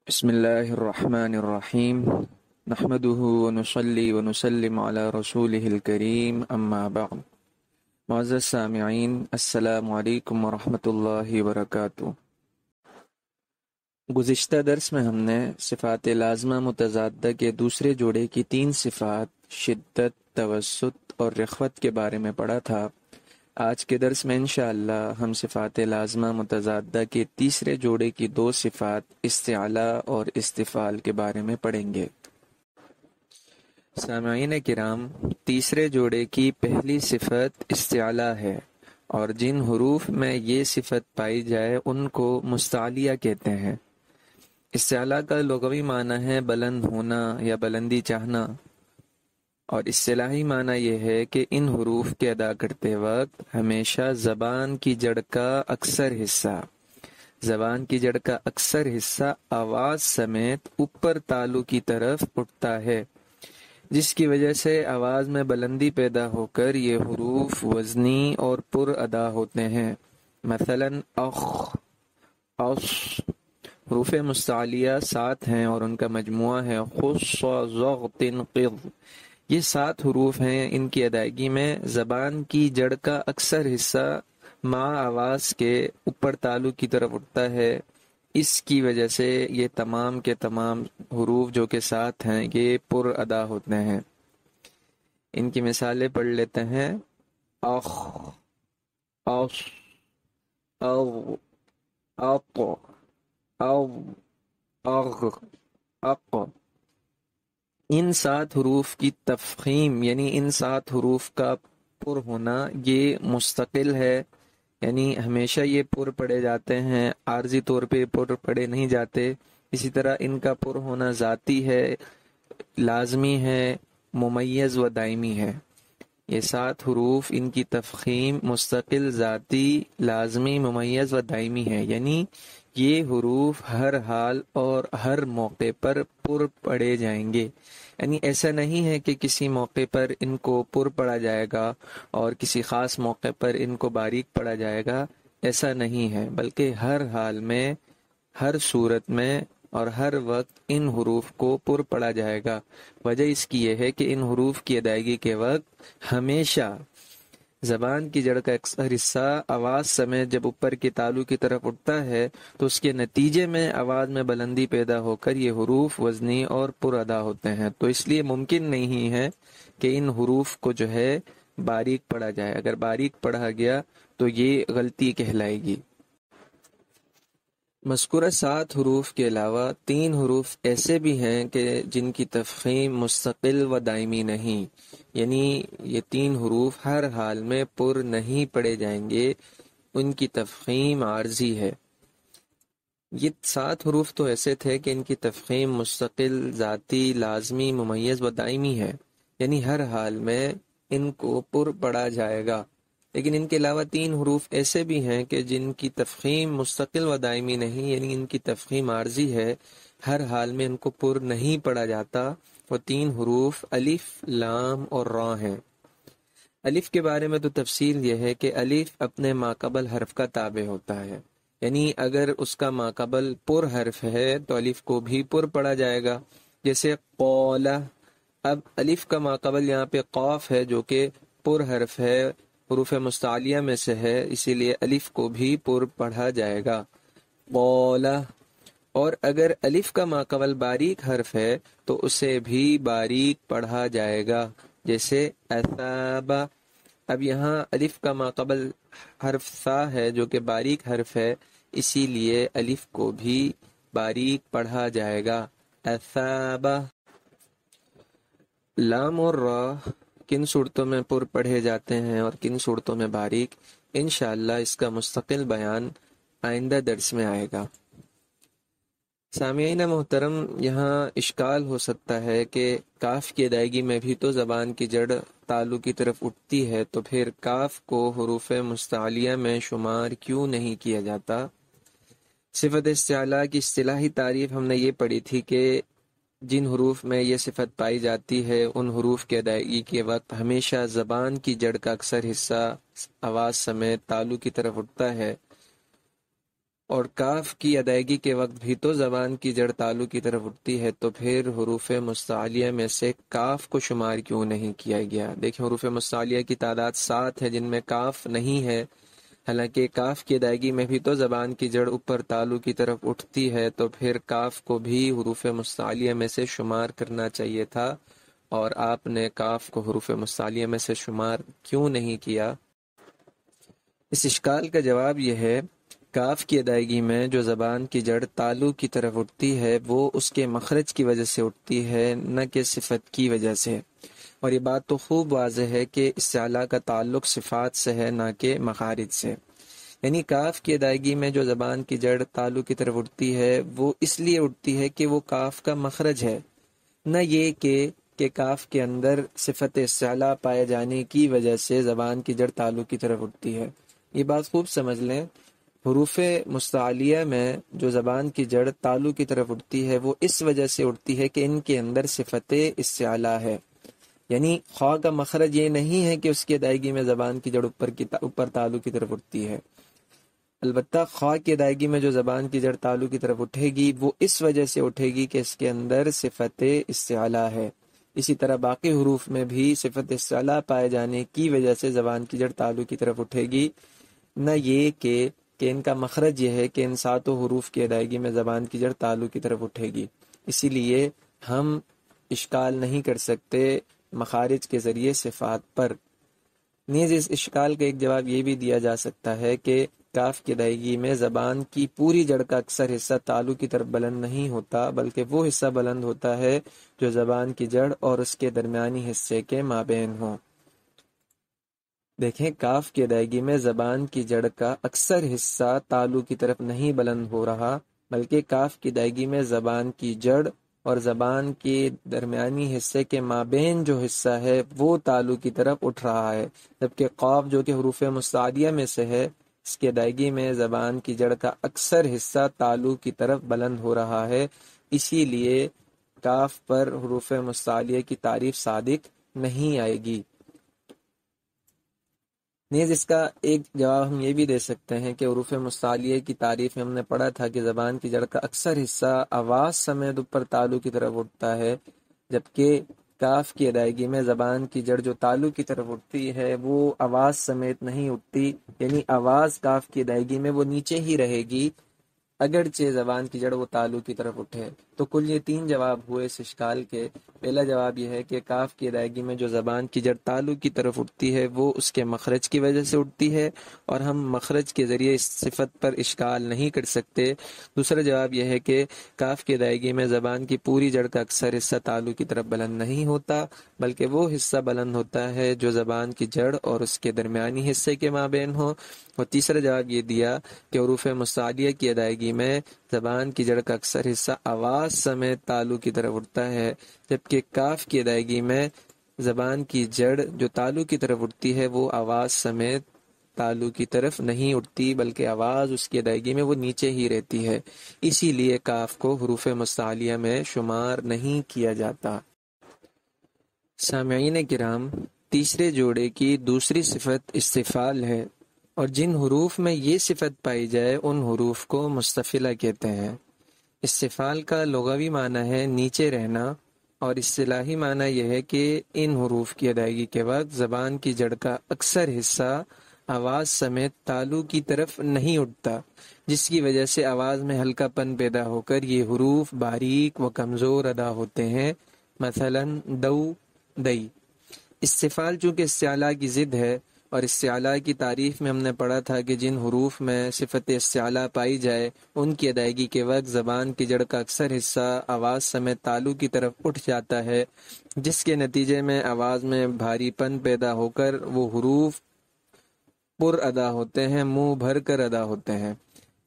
بسم اللہ الرحمن الرحیم نحمده ونصلی ونسلم علی رسولہ الکریم اما بعد۔ معزز سامعین، السلام علیکم ورحمۃ اللہ وبرکاتہ۔ گزشتہ درس میں ہم نے صفات لازمہ متضادہ کے دوسرے جوڑے کی 3 صفات شدت، توسط اور رخوت کے بارے میں پڑھا تھا۔ آج کے درس میں انشاءاللہ ہم صفات لازمہ متضادہ کے تیسرے جوڑے کی 2 صفات استعلاء اور استفعال کے بارے میں پڑھیں گے۔ سامعین کرام، تیسرے جوڑے کی پہلی صفت استعلاء ہے، اور جن حروف میں یہ صفت پائی جائے ان کو مستعلیہ کہتے ہیں۔ استعلاء کا لغوی معنی ہے بلند ہونا یا بلندی چاہنا، اور اصطلاحی معنی یہ ہے کہ ان حروف کے ادا کرتے وقت ہمیشہ زبان کی جڑ کا اکثر حصہ آواز سمیت اوپر تالو کی طرف اٹھتا ہے، جس کی وجہ سے آواز میں بلندی پیدا ہو کر یہ حروف وزنی اور پر ادا ہوتے ہیں۔ مثلا اخ، اص۔ حروف مستعلیہ 7 ہیں اور ان کا مجموعہ ہے خص، ضغط، قض۔ یہ 7 حروف ہیں، ان کی ادائیگی میں زبان کی جڑ کا اکثر حصہ مع آواز کے اوپر تالو کی طرف اٹھتا ہے۔ اس کی وجہ سے یہ تمام کے تمام حروف جو کہ 7 ہیں یہ پر ادا ہوتے ہیں۔ ان کی مثالیں پڑھ لیتے ہیں۔ اخ، اص، اغ، اق، اغ، اغ، اق۔ ان 7 حروف کی تفخیم یعنی ان 7 حروف کا پر ہونا یہ مستقل ہے، یعنی ہمیشہ یہ پر پڑے جاتے ہیں، عارضی طور پہ پر پڑے نہیں جاتے۔ اسی طرح ان کا پر ہونا ذاتی ہے، لازمی ہے، ممیز و دائمی ہے۔ یہ 7 حروف، ان کی تفخیم مستقل، ذاتی، لازمی، ممیز و دائمی ہے، یعنی یہ حروف ہر حال اور ہر موقع پر پڑھے جائیں گے۔ یعنی ایسا نہیں ہے کہ کسی موقع پر ان کو پر پڑھا جائے گا اور کسی خاص موقع پر ان کو باریک پڑھا جائے گا، ایسا نہیں ہے، بلکہ ہر حال میں، ہر صورت میں اور ہر وقت ان حروف کو پر پڑھا جائے گا۔ وجہ اس کی یہ ہے کہ ان حروف کی ادائیگی کے وقت ہمیشہ زبان کی جڑ کا اکثر حصہ آواز سمیت جب اوپر کے تالو کی طرف اٹھتا ہے تو اس کے نتیجے میں آواز میں بلندی پیدا ہو کر یہ حروف وزنی اور پر ادا ہوتے ہیں۔ تو اس لیے ممکن نہیں ہے کہ ان حروف کو جو ہے باریک پڑھا جائے۔ اگر باریک پڑھا گیا تو یہ غلطی کہلائے گی۔ مذکورہ 7 حروف کے علاوہ 3 حروف ایسے بھی ہیں کہ جن کی تفخیم مستقل و دائمی نہیں، یعنی یہ 3 حروف ہر حال میں پر نہیں پڑے جائیں گے، ان کی تفخیم عارضی ہے۔ یہ 7 حروف تو ایسے تھے کہ ان کی تفخیم مستقل، ذاتی، لازمی، ممیز و دائمی ہے، یعنی ہر حال میں ان کو پر پڑھا جائے گا۔ لیکن ان کے علاوہ 3 حروف ایسے بھی ہیں کہ جن کی تفخیم مستقل و دائمی نہیں، یعنی ان کی تفخیم عارضی ہے، ہر حال میں ان کو پر نہیں پڑھا جاتا۔ وہ 3 حروف الف، لام اور را ہیں۔ الف کے بارے میں تو تفصیل یہ ہے کہ الف اپنے ماقبل حرف کا تابع ہوتا ہے، یعنی اگر اس کا ماقبل پر حرف ہے تو الف کو بھی پر پڑھا جائے گا، جیسے قولہ۔ اب الف کا ماقبل یہاں پہ قاف ہے جو کہ پر حرف ہے، حروف مستعلیہ میں سے ہے، اسی لیے الف کو بھی پر پڑھا جائے گا، قولہ۔ اور اگر الف کا ماقبل باریک حرف ہے تو اسے بھی باریک پڑھا جائے گا، جیسے اثابہ۔ اب یہاں الف کا ماقبل حرف ثا ہے جو کہ باریک حرف ہے، اسی لیے الف کو بھی باریک پڑھا جائے گا، اثابہ۔ لام اور را کن صورتوں میں پر پڑھے جاتے ہیں اور کن صورتوں میں باریک، انشاءاللہ اس کا مستقل بیان آئندہ درس میں آئے گا۔ سامعین محترم، یہاں اشکال ہو سکتا ہے کہ کاف کی ادائیگی میں بھی تو زبان کی جڑ تالو کی طرف اٹھتی ہے، تو پھر کاف کو حروف مستعلیہ میں شمار کیوں نہیں کیا جاتا؟ صفت استعلاء کی اصطلاحی تعریف ہم نے یہ پڑھی تھی کہ جن حروف میں یہ صفت پائی جاتی ہے ان حروف کی ادائیگی کے وقت ہمیشہ زبان کی جڑ کا اکثر حصہ آواز سمیت تالو کی طرف اٹھتا ہے۔ اور کاف کی ادائیگی کے وقت بھی تو زبان کی جڑ تالو کی طرف اٹھتی ہے، تو پھر حروف مستعلیہ میں سے کاف کو شمار کیوں نہیں کیا گیا؟ دیکھیں حروف مستعلیہ کی تعداد 7 ہے جن میں کاف نہیں ہے، حالانکہ کاف کی ادائیگی میں بھی تو زبان کی جڑ اوپر تالو کی طرف اٹھتی ہے، تو پھر کاف کو بھی حروف مستعلیہ میں سے شمار کرنا چاہیے تھا، اور آپ نے کاف کو حروف مستعلیہ میں سے شمار کیوں نہیں کیا؟ اس اشکال کا جواب یہ ہے، کاف کی ادائیگی میں جو زبان کی جڑ تالو کی طرف اٹھتی ہے وہ اس کے مخرج کی وجہ سے اٹھتی ہے، نہ کہ صفت کی وجہ سے، اور یہ بات تو خوب واضح ہے کہ استعلاء کا تعلق صفات سے ہے نہ کہ مخارج سے۔ یعنی کاف کی ادائیگی میں جو زبان کی جڑ تالو کی طرف اٹھتی ہے وہ اس لیے اٹھتی ہے کہ وہ کاف کا مخرج ہے، نہ یہ کہ کاف کے اندر صفت استعلاء پائے جانے کی وجہ سے زبان کی جڑ تالو کی طرف اٹھتی ہے۔ یہ بات خوب سمجھ لیں، حروف مستعلیہ میں جو زبان کی جڑ تالو کی طرف اٹھتی ہے وہ اس وجہ سے اٹھتی ہے کہ ان کے اندر صفت استعلاء ہے، یعنی خواہ کا مخرج یہ نہیں ہے کہ اس کی ادائیگی میں زبان کی جڑ اوپر تالو کی طرف اٹھتی ہے، البتہ خواہ کی ادائیگی میں جو زبان کی جڑ تالو کی طرف اٹھے گی وہ اس وجہ سے اٹھے گی کہ اس کے اندر صفت استعلاء ہے۔ اسی طرح باقی حروف میں بھی صفت استعلاء پائے جانے کی وجہ سے زبان کی جڑ تالو کی طرف اٹھے گی، نہ یہ کہ ان کا مخرج یہ ہے کہ ان 7 حروف کی ادائیگی میں زبان کی جڑ تالو کی طرف اٹھے گی۔ اسی لیے ہم اشکال نہیں کر سکتے مخارج کے ذریعے صفات پر۔ نیز اس اشکال کا ایک جواب یہ بھی دیا جا سکتا ہے کہ کاف کی ادائیگی میں زبان کی پوری جڑ کا اکثر حصہ تالو کی طرف بلند نہیں ہوتا، بلکہ وہ حصہ بلند ہوتا ہے جو زبان کی جڑ اور اس کے درمیانی حصے کے مابین ہو۔ دیکھیں کاف کی ادائیگی میں زبان کی جڑ کا اکثر حصہ تالو کی طرف نہیں بلند ہو رہا، بلکہ کاف کی ادائیگی میں زبان کی جڑ اور زبان کے درمیانی حصے کے مابین جو حصہ ہے وہ تالو کی طرف اٹھ رہا ہے، جبکہ قاف جو کہ حروف مستعلیہ میں سے ہے اس کی ادائیگی میں زبان کی جڑ کا اکثر حصہ تالو کی طرف بلند ہو رہا ہے، اسی لیے کاف پر حروف مستعلیہ کی تعریف صادق نہیں آئے گی۔ نیز اس کا ایک جواب ہم یہ بھی دے سکتے ہیں کہ حروف مستعلیہ کی تعریف میں ہم نے پڑھا تھا کہ زبان کی جڑ کا اکثر حصہ آواز سمیت اوپر تالو کی طرف اٹھتا ہے، جبکہ کاف کی ادائیگی میں زبان کی جڑ جو تالو کی طرف اٹھتی ہے وہ آواز سمیت نہیں اٹھتی، یعنی آواز کاف کی ادائیگی میں وہ نیچے ہی رہے گی اگرچہ زبان کی جڑ وہ تالو کی طرف اٹھے۔ تو کل یہ 3 جواب ہوئے اس اشکال کے۔ پہلا جواب یہ ہے کہ کاف کی ادائیگی میں جو زبان کی جڑ تالو کی طرف اٹھتی ہے وہ اس کے مخرج کی وجہ سے اٹھتی ہے، اور ہم مخرج کے ذریعے اس صفت پر اشکال نہیں کر سکتے۔ دوسرا جواب یہ ہے کہ کاف کی ادائیگی میں زبان کی پوری جڑ کا اکثر حصہ تالو کی طرف بلند نہیں ہوتا، بلکہ وہ حصہ بلند ہوتا ہے جو زبان کی جڑ اور اس کے درمیانی حصے کے مابین ہو۔ اور تیسرا جواب یہ دیا کہ حروف مستعلیہ کی ادائیگی میں زبان کی جڑ کا اکثر حصہ آواز سمیت تالو کی طرف اٹھتا ہے، جبکہ کاف کی ادائیگی میں زبان کی جڑ جو تالو کی طرف اٹھتی ہے وہ آواز سمیت تالو کی طرف نہیں اٹھتی، بلکہ آواز اس کی ادائیگی میں وہ نیچے ہی رہتی ہے، اسی لیے کاف کو حروف مستعلیہ میں شمار نہیں کیا جاتا۔ سامعین کرام، تیسرے جوڑے کی دوسری صفت استفعال ہے، اور جن حروف میں یہ صفت پائی جائے ان حروف کو مستفعلہ کہتے ہیں۔ استفعال کا لغوی معنی ہے نیچے رہنا، اور اصطلاحی معنی یہ ہے کہ ان حروف کی ادائیگی کے وقت زبان کی جڑ کا اکثر حصہ آواز سمیت تالو کی طرف نہیں اٹھتا، جس کی وجہ سے آواز میں ہلکا پن پیدا ہو کر یہ حروف باریک و کمزور ادا ہوتے ہیں، مثلا دو، دئی۔ استفعال چونکہ استعلاء کی ضد ہے، اور استعلاء کی تعریف میں ہم نے پڑھا تھا کہ جن حروف میں صفت استعلاء پائی جائے ان کی ادائیگی کے وقت زبان کی جڑ کا اکثر حصہ آواز سمیت تالو کی طرف اٹھ جاتا ہے، جس کے نتیجے میں آواز میں بھاری پن پیدا ہو کر وہ حروف پر ادا ہوتے ہیں، منہ بھر کر ادا ہوتے ہیں۔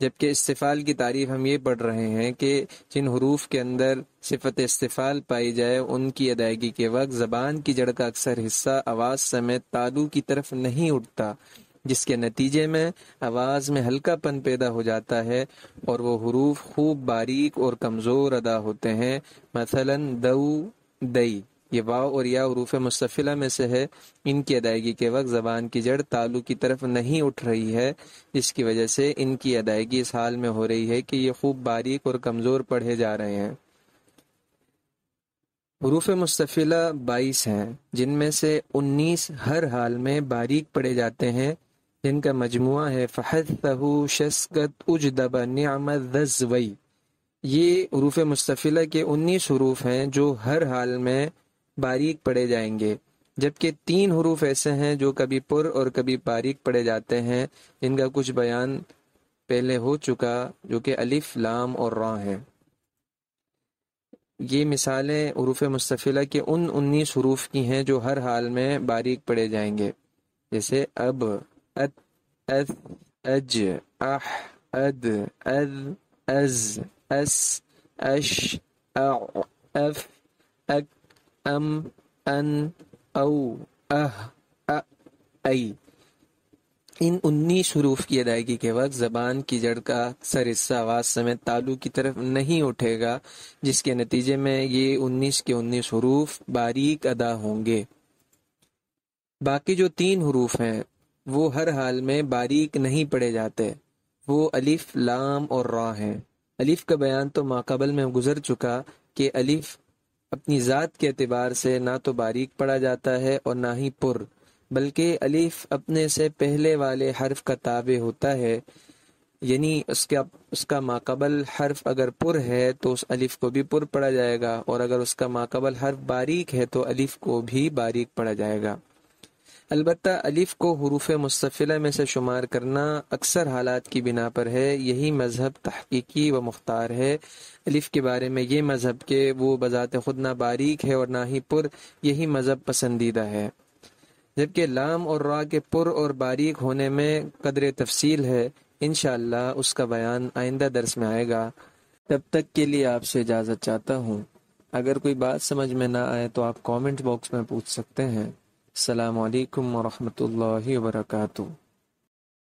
جبکہ استفعال کی تعریف ہم یہ پڑھ رہے ہیں کہ جن حروف کے اندر صفت استفعال پائی جائے ان کی ادائیگی کے وقت زبان کی جڑ کا اکثر حصہ آواز سمیت تالو کی طرف نہیں اٹھتا، جس کے نتیجے میں آواز میں ہلکا پن پیدا ہو جاتا ہے اور وہ حروف خوب باریک اور کمزور ادا ہوتے ہیں، مثلا دو، دئی۔ یہ واو اور یا حروف مستفلہ میں سے ہے، ان کی ادائیگی کے وقت زبان کی جڑ تالو کی طرف نہیں اٹھ رہی ہے، جس کی وجہ سے ان کی ادائیگی اس حال میں ہو رہی ہے کہ یہ خوب باریک اور کمزور پڑھے جا رہے ہیں۔ حروف مستفلہ 22 ہیں، جن میں سے 19 ہر حال میں باریک پڑھے جاتے ہیں، جن کا مجموعہ ہے فحثہ شسکت اجدب نعم الذوی۔ یہ حروف مستفلہ کے 19 حروف ہیں جو ہر حال میں باریک پڑھے جائیں گے، جبکہ 3 حروف ایسے ہیں جو کبھی پر اور کبھی باریک پڑھے جاتے ہیں، جن کا کچھ بیان پہلے ہو چکا، جو کہ الف، لام اور را ہیں۔ یہ مثالیں حروف مستفلہ کے ان 19 حروف کی ہیں جو ہر حال میں باریک پڑھے جائیں گے، جیسے اب، ات، اث، اج، اح، اد، اذ، از، اس، اش، اع، اف، اک، ام، ان، او، اہ، اَ، ای۔ ان 19 حروف کی ادائیگی کے وقت زبان کی جڑ کا اکثر حصہ آواز سمیت تالو کی طرف نہیں اٹھے گا، جس کے نتیجے میں یہ 19 کے 19 حروف باریک ادا ہوں گے۔ باقی جو 3 حروف ہیں وہ ہر حال میں باریک نہیں پڑھے جاتے، وہ الف، لام اور را ہیں۔ الف کا بیان تو ماقبل میں گزر چکا کہ الف اپنی ذات کے اعتبار سے نہ تو باریک پڑھا جاتا ہے اور نہ ہی پر، بلکہ الف اپنے سے پہلے والے حرف کا تابع ہوتا ہے، یعنی اس کا ماقبل حرف اگر پر ہے تو اس الف کو بھی پر پڑھا جائے گا، اور اگر اس کا ماقبل حرف باریک ہے تو الف کو بھی باریک پڑھا جائے گا۔ البتہ الف کو حروف مستفلہ میں سے شمار کرنا اکثر حالات کی بنا پر ہے، یہی مذہب تحقیقی و مختار ہے۔ الف کے بارے میں یہ مذہب کہ وہ بذات خود نہ باریک ہے اور نہ ہی پر، یہی مذہب پسندیدہ ہے، جبکہ لام اور را کے پر اور باریک ہونے میں قدر تفصیل ہے۔ انشاءاللہ اس کا بیان آئندہ درس میں آئے گا۔ تب تک کے لیے آپ سے اجازت چاہتا ہوں۔ اگر کوئی بات سمجھ میں نہ آئے تو آپ کامنٹ باکس میں پوچھ سکتے ہیں۔ السلام علیکم ورحمۃ اللہ وبرکاتہ۔